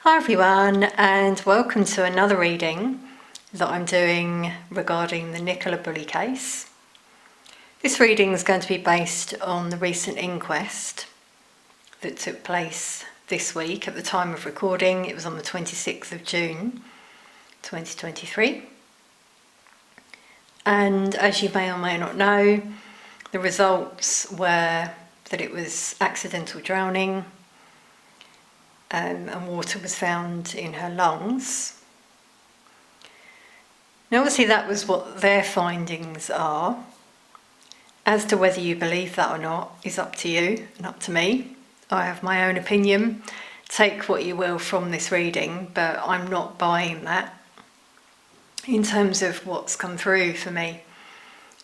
Hi everyone, and welcome to another reading that I'm doing regarding the Nicola Bulley case. This reading is going to be based on the recent inquest that took place this week. At the time of recording, it was on the 26th of June 2023. And as you may or may not know, the results were that it was accidental drowning, and water was found in her lungs. Now obviously that was what their findings are. As to whether you believe that or not is up to you and up to me. I have my own opinion. Take what you will from this reading, but I'm not buying that in terms of what's come through for me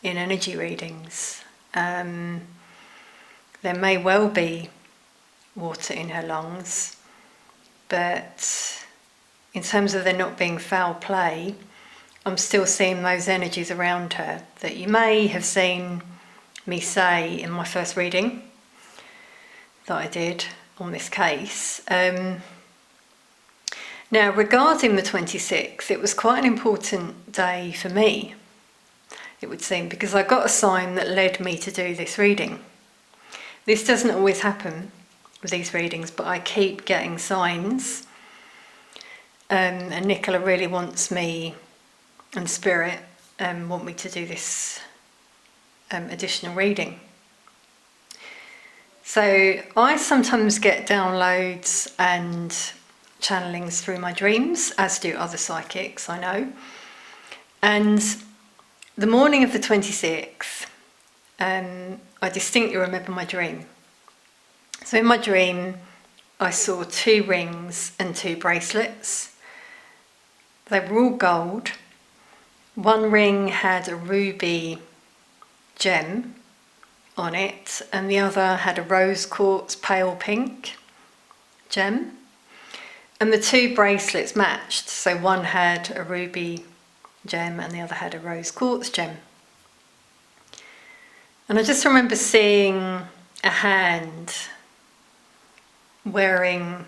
in energy readings. There may well be water in her lungs, but in terms of there not being foul play, I'm still seeing those energies around her that you may have seen me say in my first reading that I did on this case. Now, regarding the 26th, it was quite an important day for me, it would seem, because I got a sign that led me to do this reading. This doesn't always happen with these readings, but I keep getting signs, and Nicola really wants me, and Spirit want me to do this additional reading. So I sometimes get downloads and channelings through my dreams, as do other psychics I know. And the morning of the 26th, I distinctly remember my dream. So in my dream, I saw 2 rings and 2 bracelets. They were all gold. One ring had a ruby gem on it, and the other had a rose quartz pale pink gem. And the 2 bracelets matched, so one had a ruby gem and the other had a rose quartz gem. And I just remember seeing a hand wearing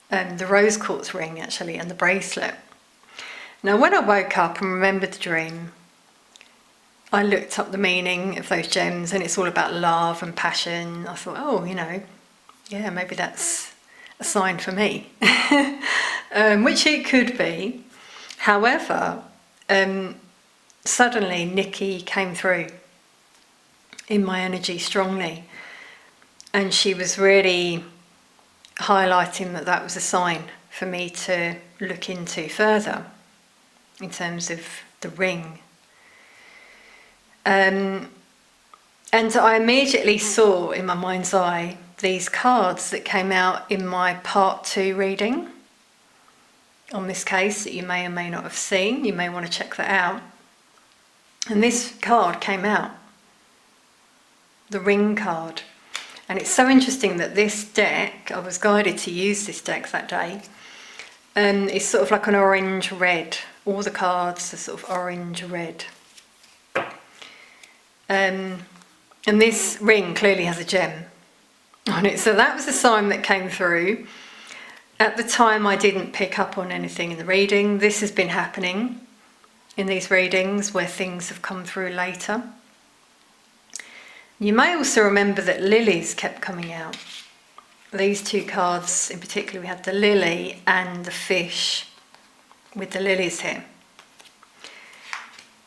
the rose quartz ring actually and the bracelet. Now when I woke up and remembered the dream, I looked up the meaning of those gems, and it's all about love and passion. I thought, oh, yeah, maybe that's a sign for me, which it could be. However, suddenly Nikki came through in my energy strongly, and she was really highlighting that that was a sign for me to look into further in terms of the ring. And I immediately saw in my mind's eye these cards that came out in my part 2 reading on this case that you may or may not have seen. You may want to check that out. And this card came out, the ring card. And it's so interesting that this deck, I was guided to use this deck that day, it's sort of like an orange-red. All the cards are sort of orange-red. And this ring clearly has a gem on it. So that was a sign that came through. At the time, I didn't pick up on anything in the reading. This has been happening in these readings where things have come through later. You may also remember that lilies kept coming out. These 2 cards in particular, we had the lily and the fish with the lilies here.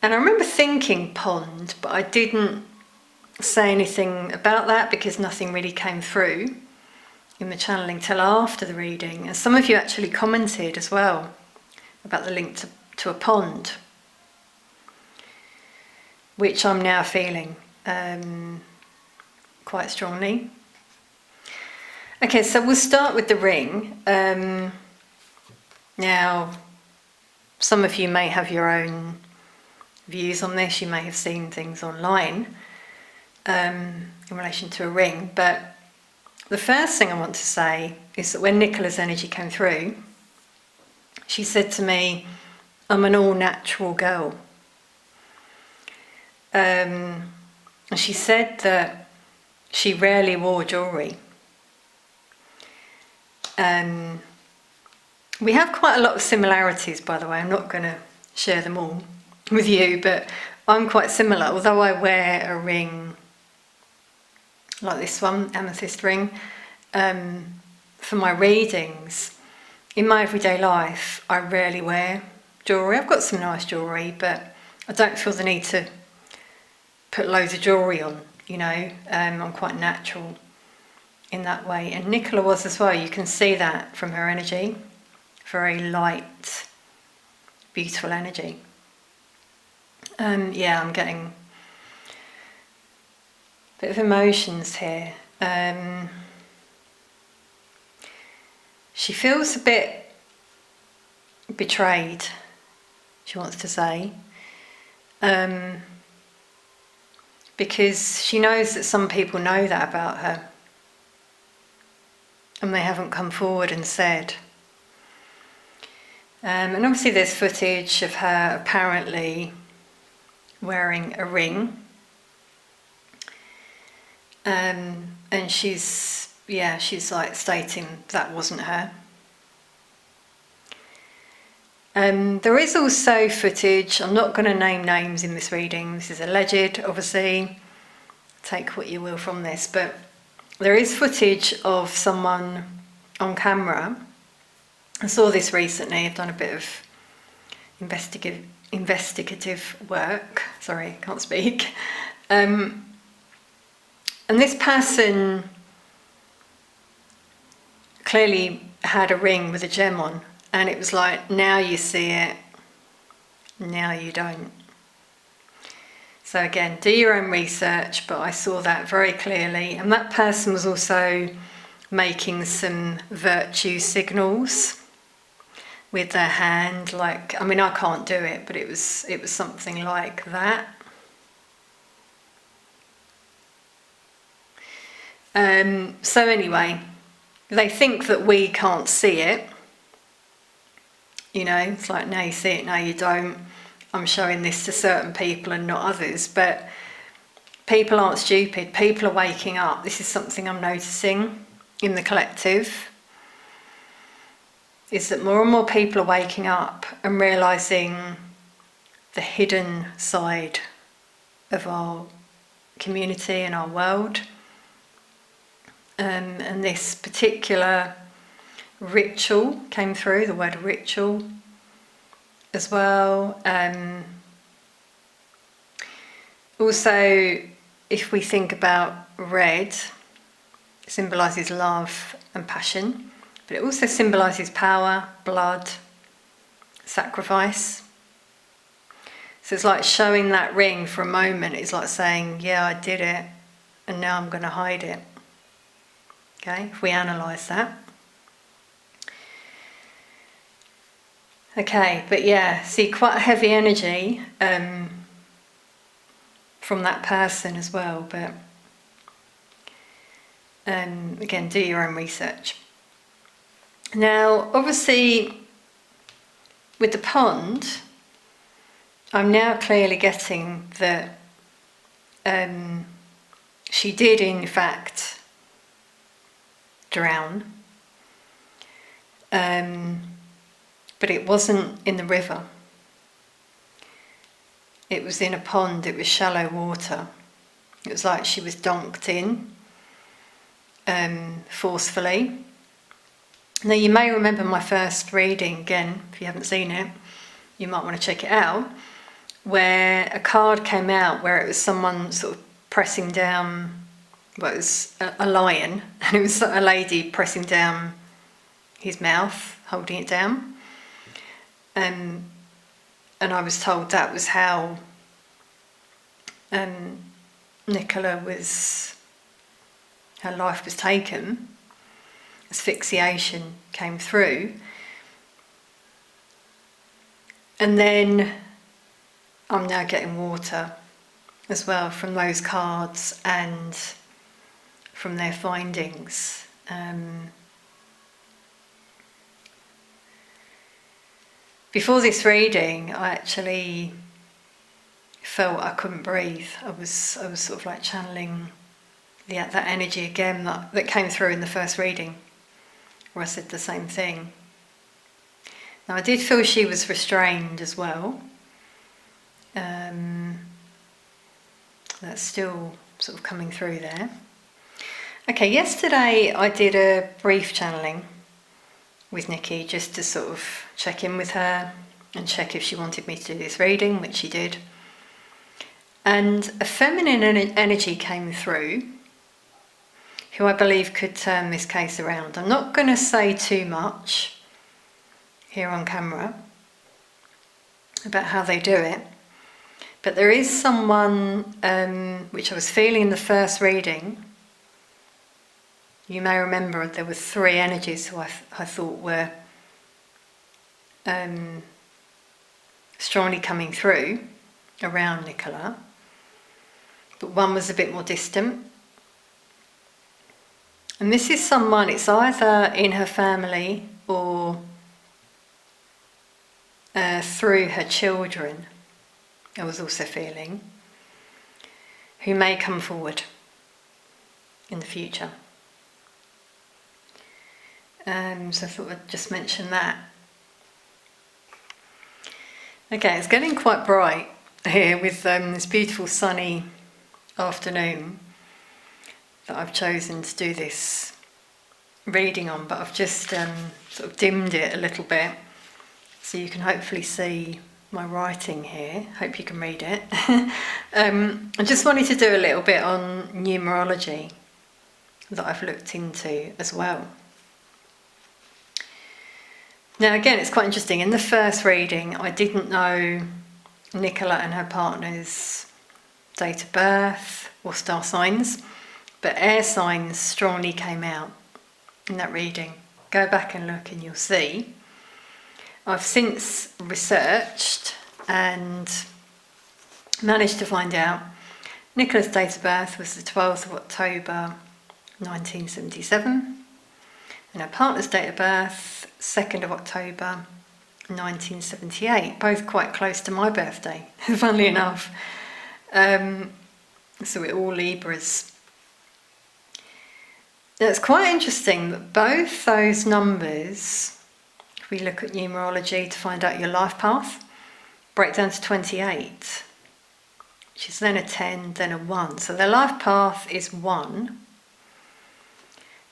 And I remember thinking pond, but I didn't say anything about that because nothing really came through in the channeling till after the reading. And some of you actually commented as well about the link to a pond, which I'm now feeling quite strongly. Okay, so we'll start with the ring. Now, some of you may have your own views on this. You may have seen things online in relation to a ring, but the first thing I want to say is that when Nicola's energy came through, she said to me, I'm an all-natural girl. And she said that she rarely wore jewellery. We have quite a lot of similarities, by the way. I'm not going to share them all with you, but I'm quite similar. Although I wear a ring like this one, amethyst ring, for my readings, in my everyday life, I rarely wear jewellery. I've got some nice jewellery, but I don't feel the need to put loads of jewellery on, you know. I'm quite natural in that way. And Nicola was as well. You can see that from her energy. Very light, beautiful energy. Yeah, I'm getting a bit of emotions here. She feels a bit betrayed, she wants to say, because she knows that some people know that about her, and they haven't come forward and said. And obviously there's footage of her apparently wearing a ring, and she's like stating that wasn't her. There is also footage, I'm not going to name names in this reading, this is alleged, obviously, take what you will from this, but there is footage of someone on camera. I saw this recently. I've done a bit of investigative work. Sorry, can't speak. And this person clearly had a ring with a gem on, and it was like, now you see it, now you don't. So again, do your own research, but I saw that very clearly. And that person was also making some virtue signals with their hand, like, I mean, I can't do it, but it was something like that. So anyway, they think that we can't see it. You know, it's like, now you see it, now you don't. I'm showing this to certain people and not others, but people aren't stupid. People are waking up. This is something I'm noticing in the collective, is that more and more people are waking up and realising the hidden side of our community and our world. And this particular ritual came through, the word ritual as well. Also, if we think about red, it symbolises love and passion, but it also symbolises power, blood, sacrifice. So it's like showing that ring for a moment is like saying, yeah, I did it, and now I'm going to hide it. Okay, if we analyse that. Okay, but yeah, see, quite a heavy energy from that person as well, but again, do your own research. Now, obviously, with the pond, I'm now clearly getting that she did, in fact, drown. But it wasn't in the river. It was in a pond, it was shallow water. It was like she was dunked in forcefully. Now you may remember my first reading, again, if you haven't seen it, you might want to check it out, where a card came out where it was someone sort of pressing down, well, it was a lion, and it was a lady pressing down his mouth, holding it down. And I was told that was how Nicola her life was taken. Asphyxiation came through. And then I'm now getting water as well from those cards and from their findings. Before this reading, I actually felt I couldn't breathe. I was sort of like channeling that energy again that came through in the first reading, where I said the same thing. Now I did feel she was restrained as well. That's still sort of coming through there. Okay, yesterday I did a brief channeling with Nikki just to sort of check in with her and check if she wanted me to do this reading, which she did. And a feminine energy came through who I believe could turn this case around. I'm not going to say too much here on camera about how they do it, but there is someone which I was feeling in the first reading. You may remember there were three energies who I thought were strongly coming through around Nicola, but one was a bit more distant. And this is someone, it's either in her family or through her children, I was also feeling, who may come forward in the future. So I thought I'd just mention that. Okay, it's getting quite bright here with this beautiful sunny afternoon that I've chosen to do this reading on, but I've just sort of dimmed it a little bit so you can hopefully see my writing here. Hope you can read it. I just wanted to do a little bit on numerology that I've looked into as well. Now again, it's quite interesting. In the first reading, I didn't know Nicola and her partner's date of birth or star signs, but air signs strongly came out in that reading. Go back and look and you'll see. I've since researched and managed to find out Nicola's date of birth was the 12th of October 1977 and her partner's date of birth 2nd of October 1978, both quite close to my birthday, funnily enough. So we're all Libras. Now it's quite interesting that both those numbers, if we look at numerology to find out your life path, break down to 28, which is then a 10, then a 1. So their life path is 1.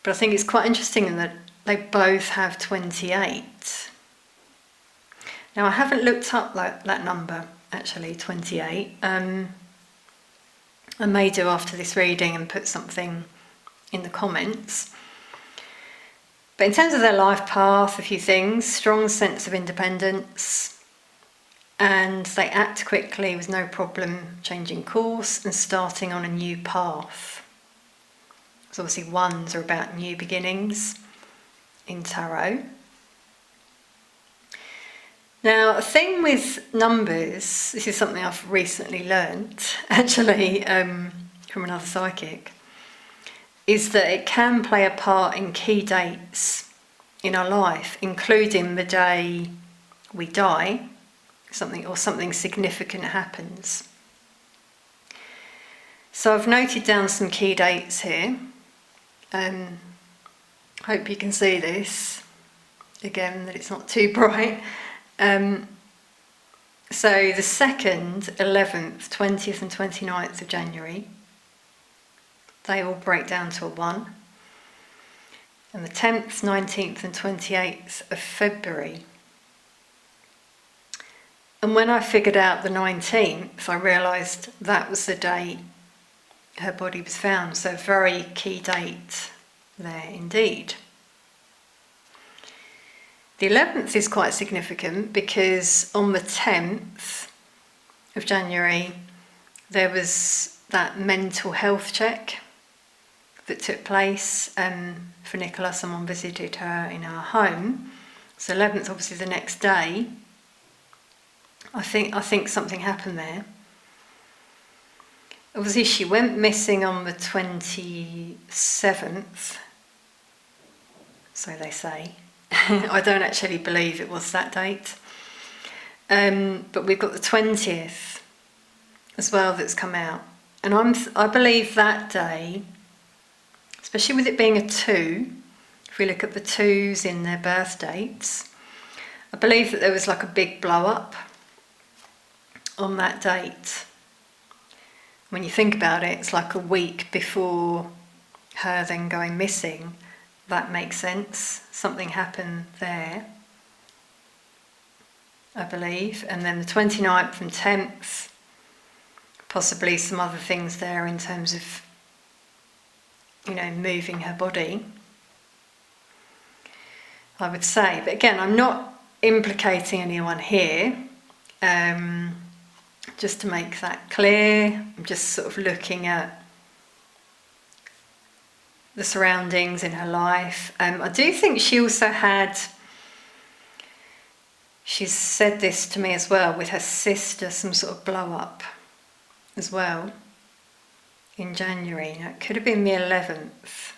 But I think it's quite interesting that they both have 28. Now I haven't looked up that number, actually, 28. I may do after this reading and put something in the comments. But in terms of their life path, a few things: strong sense of independence, and they act quickly with no problem changing course and starting on a new path. So obviously ones are about new beginnings in tarot. Now, a thing with numbers, this is something I've recently learnt, actually, from another psychic, is that it can play a part in key dates in our life, including the day we die, something significant happens. So I've noted down some key dates here. Hope you can see this, again, that it's not too bright. So the 2nd, 11th, 20th and 29th of January, they all break down to a 1. And the 10th, 19th and 28th of February. And when I figured out the 19th, I realised that was the day her body was found. So a very key date there indeed. The 11th is quite significant because on the 10th of January there was that mental health check that took place for Nicola. Someone visited her in our home. So 11th, obviously the next day, I think something happened there. Obviously she went missing on the 27th, so they say. I don't actually believe it was that date. But we've got the 20th as well that's come out. And I believe that day, especially with it being a 2, if we look at the 2s in their birth dates, I believe that there was like a big blow up on that date. When you think about it, it's like a week before her then going missing. That makes sense. Something happened there, I believe. And then the 29th and 10th, possibly some other things there in terms of, moving her body, I would say. But again, I'm not implicating anyone here. Just to make that clear, I'm just sort of looking at the surroundings in her life. I do think she also had, she's said this to me as well, with her sister, some sort of blow up as well in January. Now, it could have been the 11th.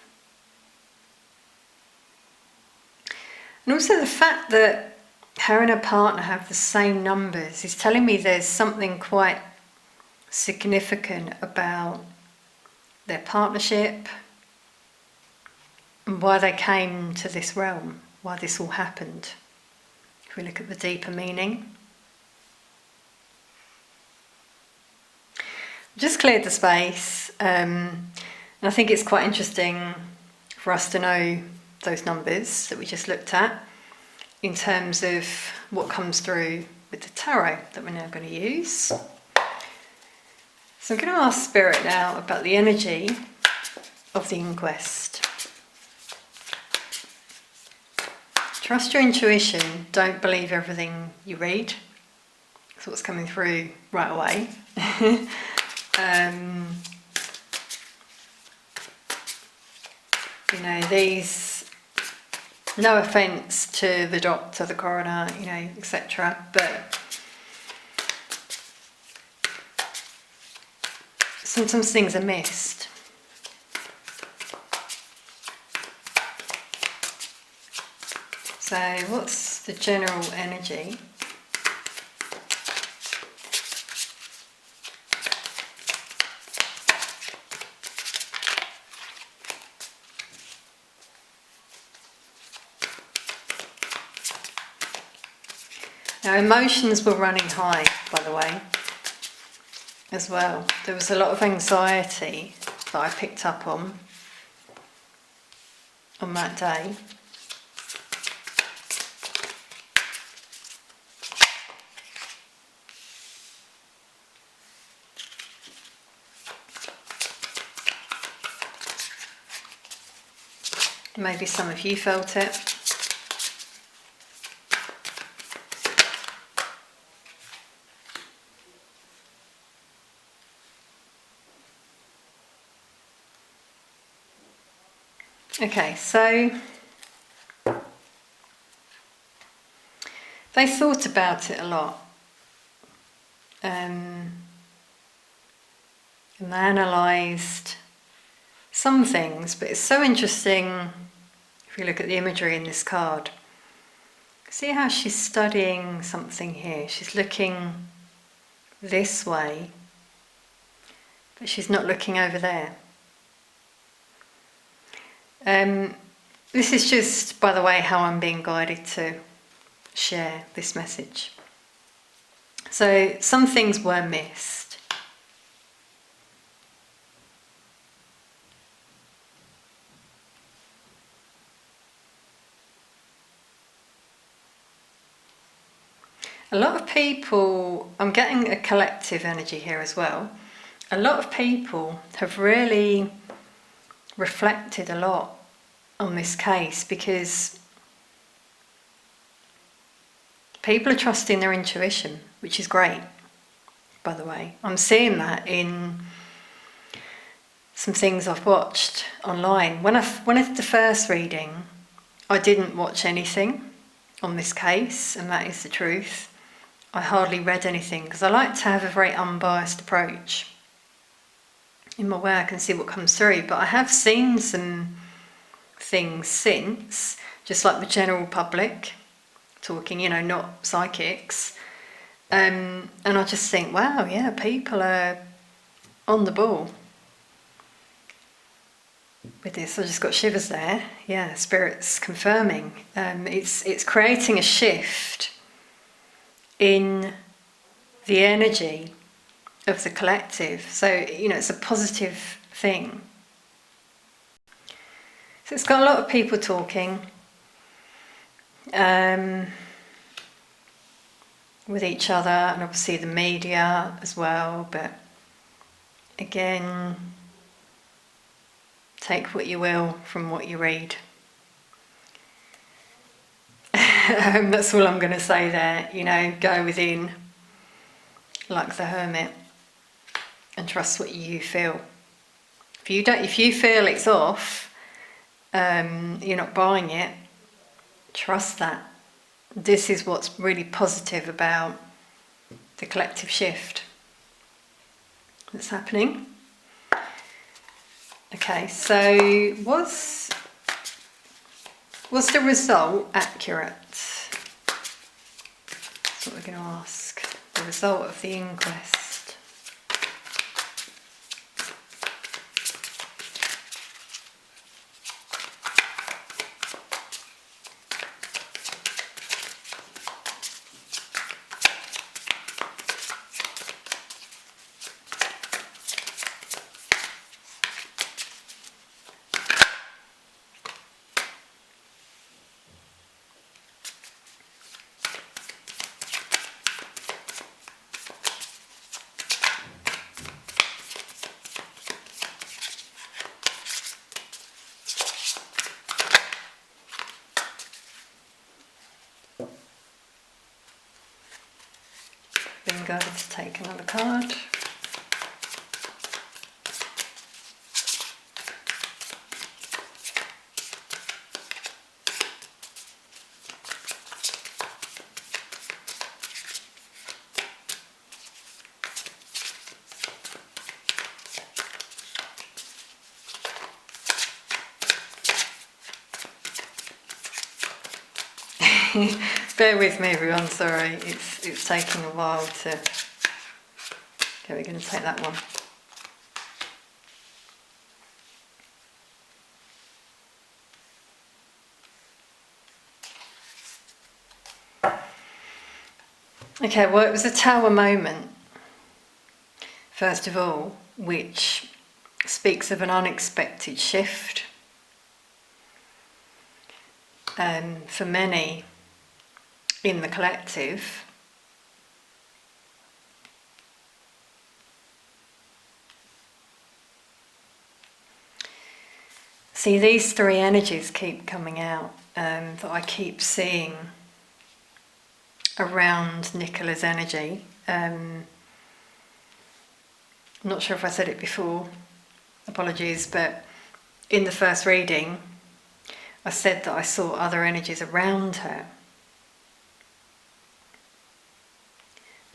And also the fact that her and her partner have the same numbers is telling me there's something quite significant about their partnership and why they came to this realm, why this all happened. If we look at the deeper meaning. Just cleared the space, and I think it's quite interesting for us to know those numbers that we just looked at in terms of what comes through with the tarot that we're now going to use. So I'm going to ask Spirit now about the energy of the inquest. Trust your intuition, don't believe everything you read. That's what's coming through right away. These, no offence to the doctor, the coroner, etc., but sometimes things are missed. So what's the general energy? Now, emotions were running high, by the way, as well. There was a lot of anxiety that I picked up on that day. Maybe some of you felt it. Okay, so they thought about it a lot, and they analysed some things, but it's so interesting if you look at the imagery in this card. See how she's studying something here. She's looking this way, but she's not looking over there. This is just, by the way, how I'm being guided to share this message. So some things were missed. A lot of people, I'm getting a collective energy here as well. A lot of people have really reflected a lot on this case because people are trusting their intuition, which is great, by the way. I'm seeing that in some things I've watched online. When I did the first reading, I didn't watch anything on this case, and that is the truth. I hardly read anything because I like to have a very unbiased approach in my work and see what comes through. But I have seen some things since, just like the general public talking, not psychics, and I just think, wow, yeah, people are on the ball. with this. I just got shivers there. Yeah, Spirit's confirming. It's creating a shift in the energy of the collective. So, it's a positive thing. So it's got a lot of people talking with each other, and obviously the media as well, but again, take what you will from what you read. That's all I'm going to say there. Go within like the hermit and trust what you feel. If you feel it's off, you're not buying it, trust that. This is what's really positive about the collective shift that's happening. Okay, so was the result accurate? That's what we're going to ask. The result of the inquest. Bingo, let's take another card. Bear with me everyone, sorry, it's taking a while to... Okay, we're going to take that one. Okay, well it was a tower moment, first of all, which speaks of an unexpected shift. For many in the collective, see, these three energies keep coming out that I keep seeing around Nicola's energy. I'm not sure if I said it before, apologies, but in the first reading I said that I saw other energies around her.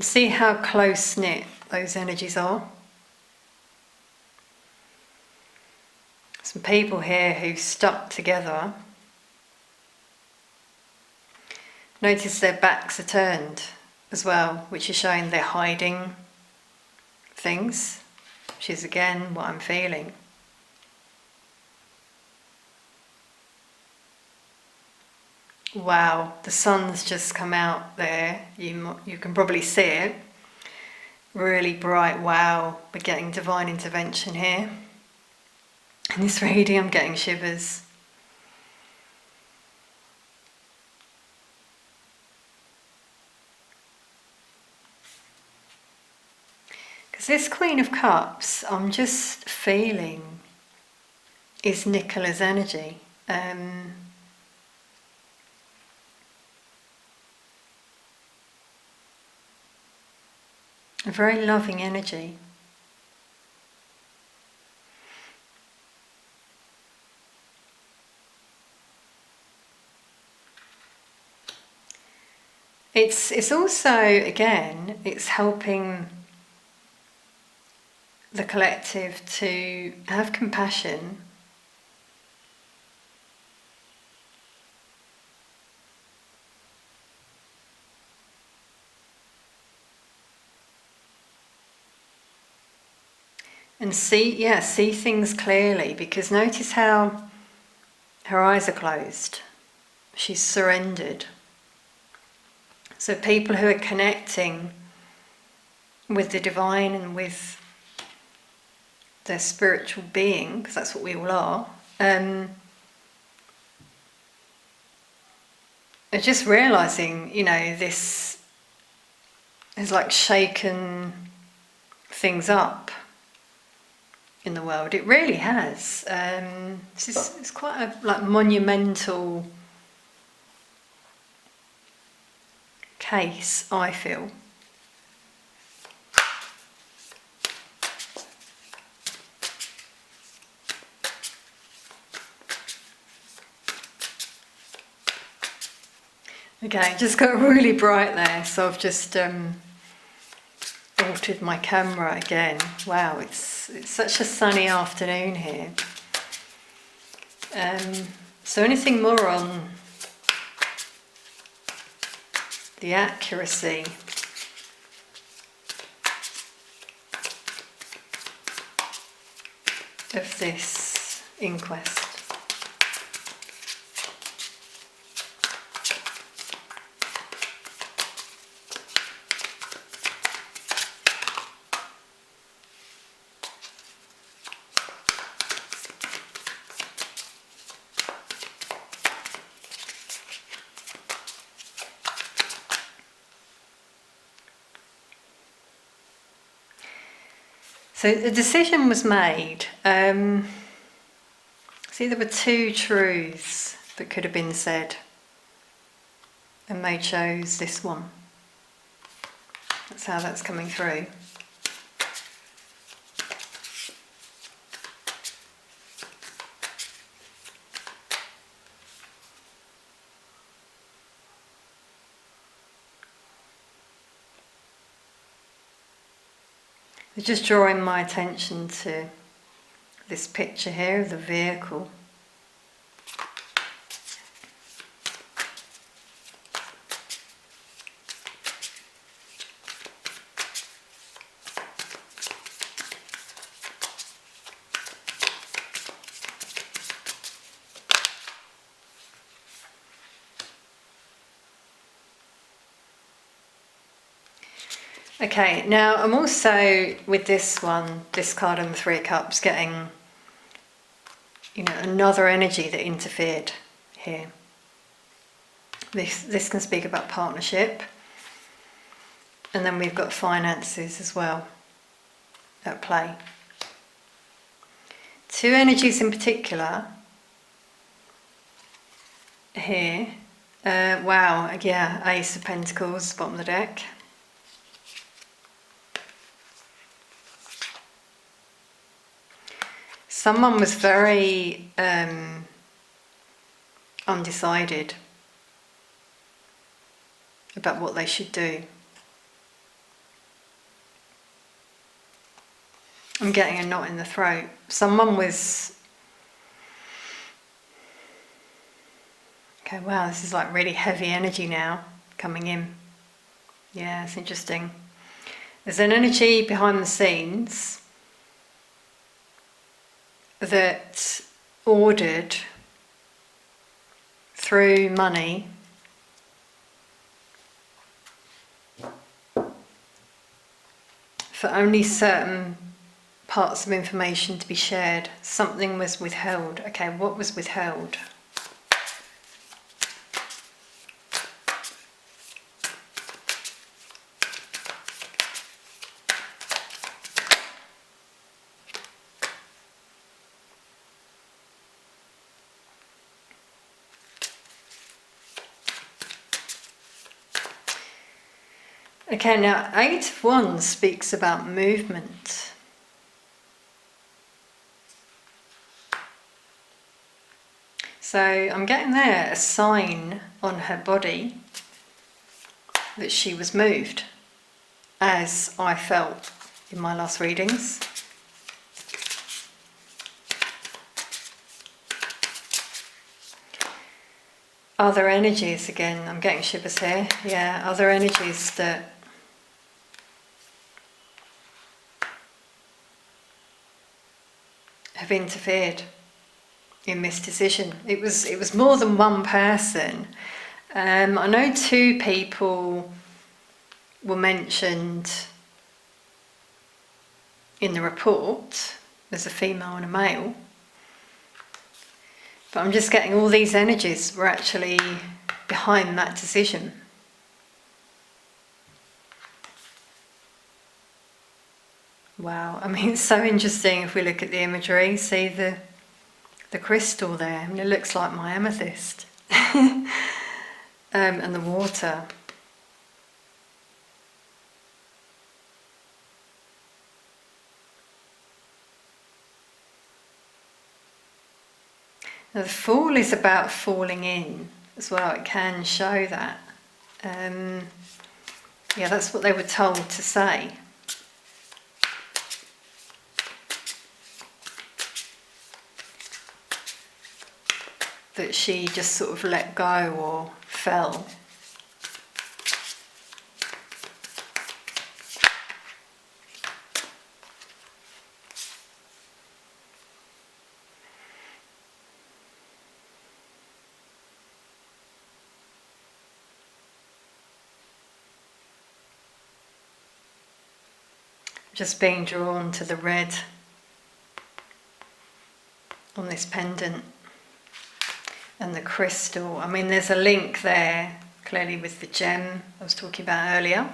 See how close-knit those energies are? Some people here who stuck together. Notice their backs are turned as well, which is showing they're hiding things, which is again what I'm feeling. Wow, the sun's just come out there. You can probably see it. Really bright, wow. We're getting divine intervention here. In this reading, I'm getting shivers. Because this Queen of Cups, I'm just feeling, is Nicola's energy. A very loving energy. It's also, again, it's helping the collective to have compassion And see things clearly, because notice how her eyes are closed. She's surrendered. So people who are connecting with the divine and with their spiritual being, because that's what we all are just realising, this has like shaken things up in the world. It really has. It's quite a like monumental case, I feel. Okay, it just got really bright there, so I've just altered my camera again. Wow, it's such a sunny afternoon here. So anything more on the accuracy of this inquest? So the decision was made. See, there were two truths that could have been said, and they chose this one. That's how that's coming through. They're just drawing my attention to this picture here of the vehicle. Okay, now I'm also, with this one, this card and the Three of Cups, getting, another energy that interfered here. This can speak about partnership, and then we've got finances as well at play. Two energies in particular here. Wow, yeah, Ace of Pentacles, bottom of the deck. Someone was very undecided about what they should do. I'm getting a knot in the throat. Someone was... Okay, wow, this is like really heavy energy now coming in. Yeah, it's interesting. There's an energy behind the scenes that ordered through money for only certain parts of information to be shared. Something was withheld. Okay, what was withheld? Okay, now 8 of Wands speaks about movement. So I'm getting there a sign on her body that she was moved, as I felt in my last readings. Other energies, again, I'm getting shivers here. Yeah, other energies that have interfered in this decision. It was more than one person. I know 2 people were mentioned in the report. There's a female and a male. But I'm just getting all these energies were actually behind that decision. Wow, I mean, it's so interesting if we look at the imagery, see the crystal there. I mean, it looks like my amethyst. And the water. Now, the Fool is about falling in as well. It can show that. Yeah, that's what they were told to say. That she just sort of let go or fell. Just being drawn to the red on this pendant and the crystal. I mean, there's a link there clearly with the gem I was talking about earlier.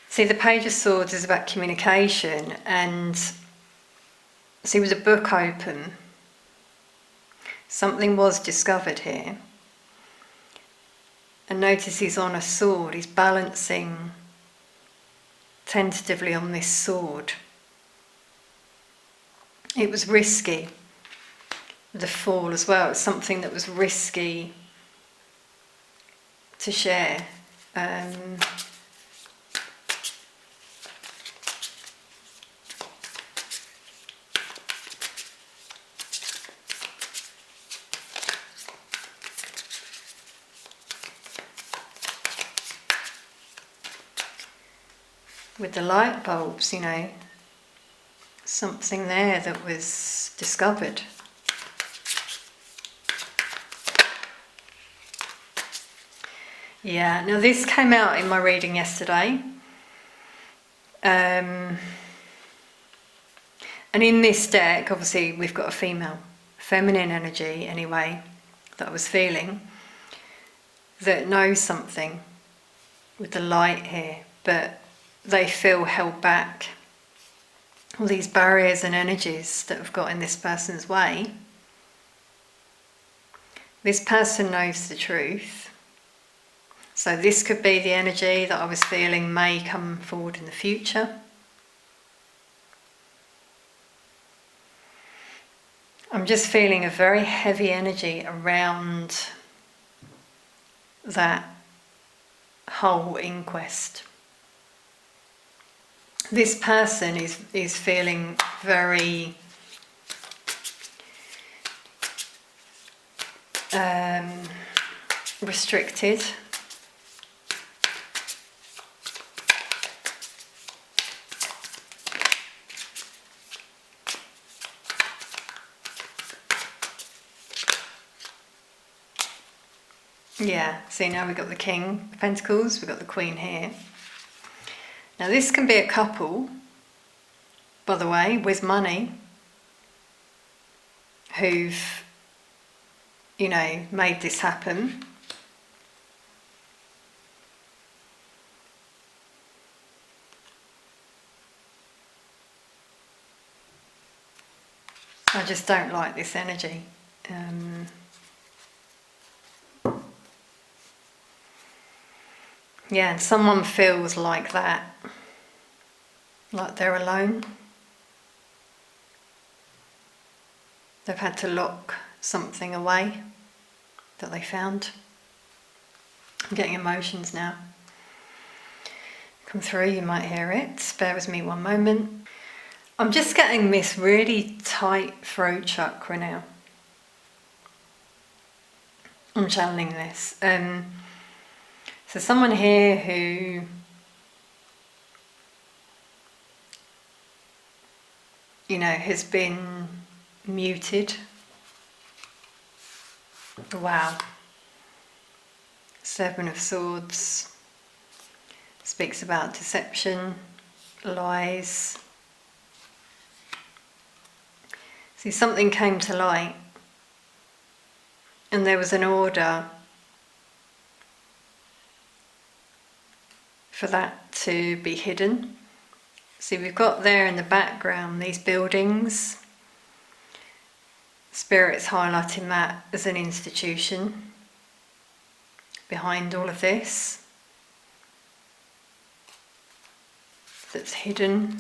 See, the Page of Swords is about communication, and see, with the book open, something was discovered here. And notice he's on a sword, he's balancing tentatively on this sword. It was risky, the Fall as well. It's something that was risky to share. With the light bulbs, you know, something there that was discovered. Yeah, now this came out in my reading yesterday. And in this deck, obviously, we've got a female, feminine energy anyway, that I was feeling, that knows something with the light here, but they feel held back. All these barriers and energies that have got in this person's way. This person knows the truth. So this could be the energy that I was feeling may come forward in the future. I'm just feeling a very heavy energy around that whole inquest. This person is feeling very restricted. Yeah, see, now we've got the King of Pentacles, we've got the Queen here. Now this can be a couple, by the way, with money, who've, you know, made this happen. I just don't like this energy. Yeah, and someone feels like that, like they're alone. They've had to lock something away that they found. I'm getting emotions now. Come through, you might hear it. Bear with me one moment. I'm just getting this really tight throat chakra now. I'm channeling this. So someone here who has been muted. Wow. Seven of Swords speaks about deception, lies. See, something came to light, and there was an order for that to be hidden. See, we've got there in the background these buildings. Spirit's highlighting that as an institution behind all of this that's hidden.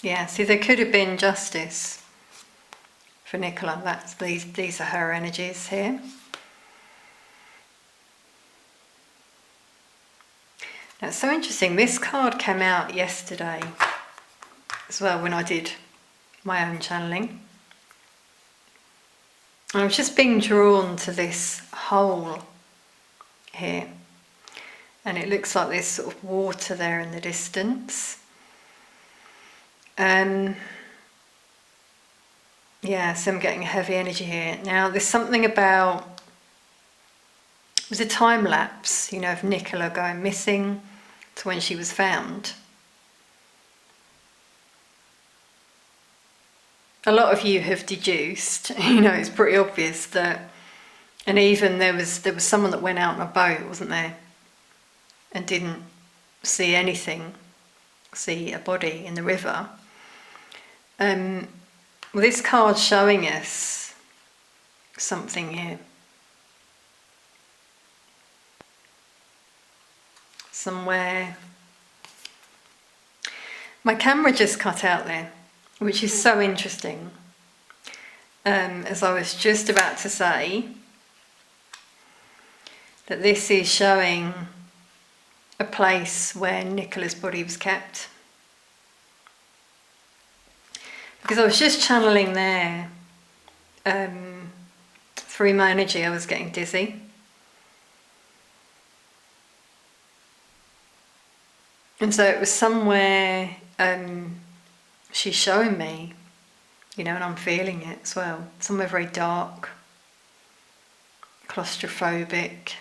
Yeah, see, there could have been justice for Nicola. These are her energies here. Now, it's so interesting. This card came out yesterday as well when I did my own channeling. I was just being drawn to this hole here, and it looks like there's sort of water there in the distance. Yeah, so I'm getting a heavy energy here. Now, there's something about, it was a time lapse, of Nicola going missing to when she was found. A lot of you have deduced, it's pretty obvious that, and even there was someone that went out on a boat, wasn't there, and didn't see anything, see a body in the river. Well, this card's showing us something here. Somewhere. My camera just cut out there, which is so interesting. As I was just about to say, that this is showing a place where Nicola's body was kept. Because I was just channeling there, through my energy I was getting dizzy. And so it was somewhere she's showing me, and I'm feeling it as well. Somewhere very dark, claustrophobic.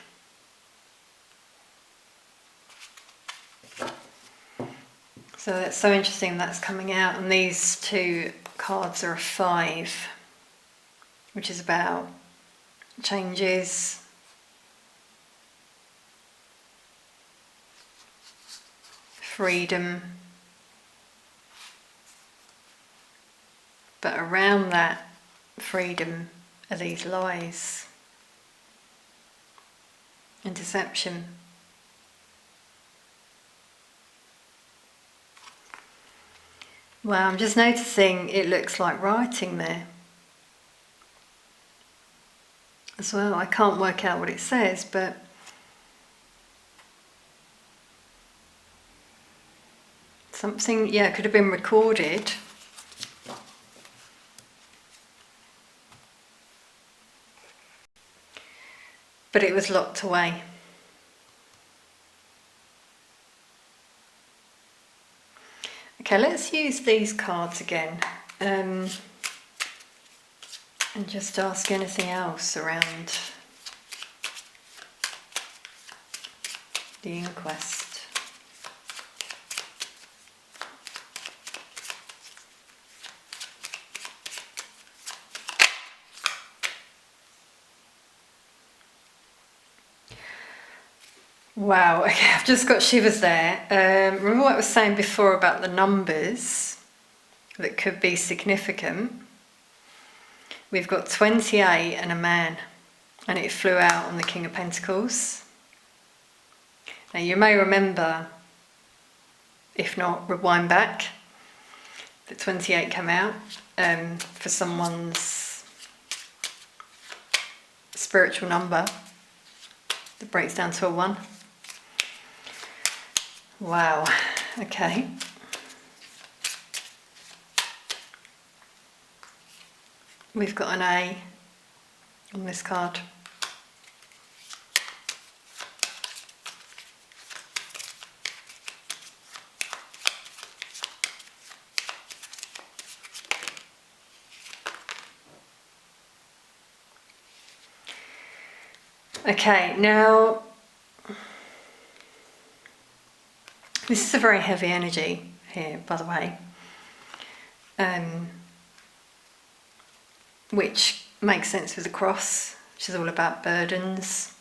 So that's so interesting that's coming out, and these two cards are a 5, which is about changes, freedom, but around that freedom are these lies and deception. Wow, I'm just noticing it looks like writing there as well. I can't work out what it says, but something, it could have been recorded. But it was locked away. Okay, let's use these cards again, and just ask anything else around the inquest. Wow, okay, I've just got shivers there. Remember what I was saying before about the numbers that could be significant? We've got 28 and a man, and it flew out on the King of Pentacles. Now you may remember, if not, rewind back, that 28 came out for someone's spiritual number that breaks down to a 1. Wow, okay. We've got an A on this card. Okay, now this is a very heavy energy here, by the way, which makes sense with the cross, which is all about burdens.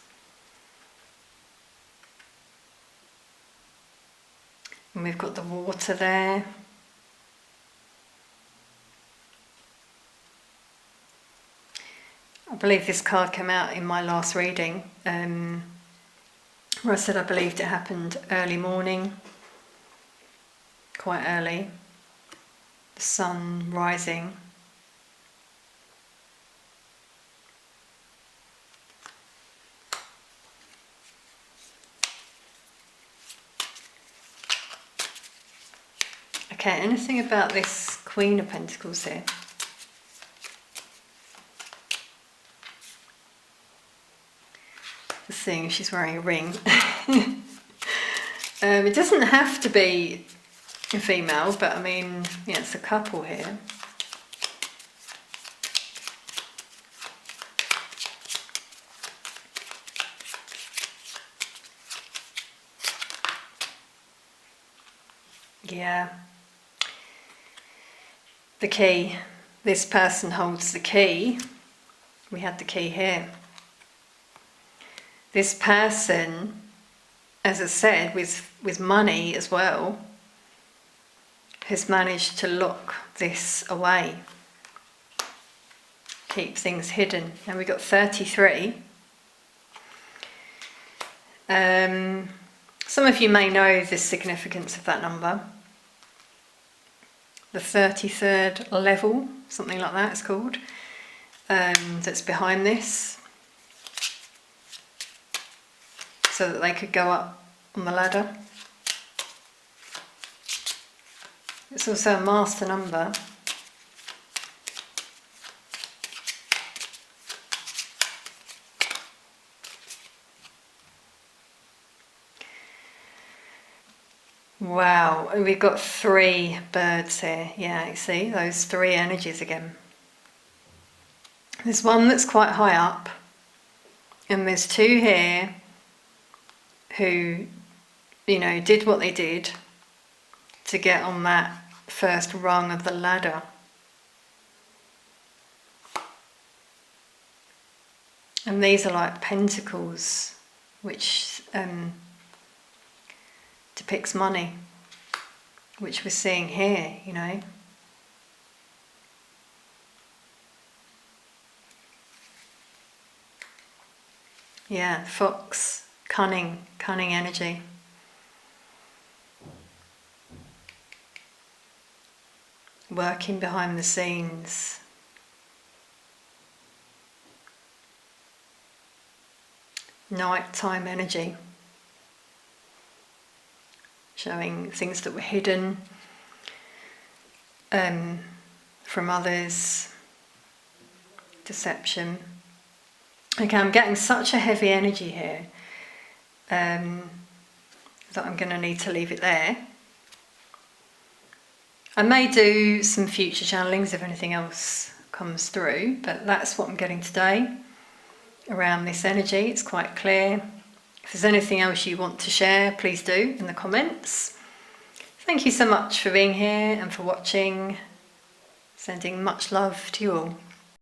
And we've got the water there. I believe this card came out in my last reading, where I said I believed it happened early morning, quite early, the sun rising. Okay, anything about this Queen of Pentacles here? Just seeing if she's wearing a ring. It doesn't have to be a female, but I mean, yeah, it's a couple here. Yeah. The key. This person holds the key. We had the key here. This person, as I said, with money as well, has managed to lock this away, keep things hidden. And we've got 33. Some of you may know the significance of that number. The 33rd level, something like that it's called, that's behind this, so that they could go up on the ladder. It's also a master number. Wow, we've got 3 birds here. Yeah, you see those 3 energies again. There's one that's quite high up, and there's 2 here who, you know, did what they did to get on that first rung of the ladder. And these are like pentacles, which depicts money, which we're seeing here, you know. Yeah, fox, cunning energy. Working behind the scenes. Nighttime energy. Showing things that were hidden from others. Deception. Okay, I'm getting such a heavy energy here that I'm going to need to leave it there. I may do some future channelings if anything else comes through, but that's what I'm getting today around this energy. It's quite clear. If there's anything else you want to share, please do in the comments. Thank you so much for being here and for watching. Sending much love to you all.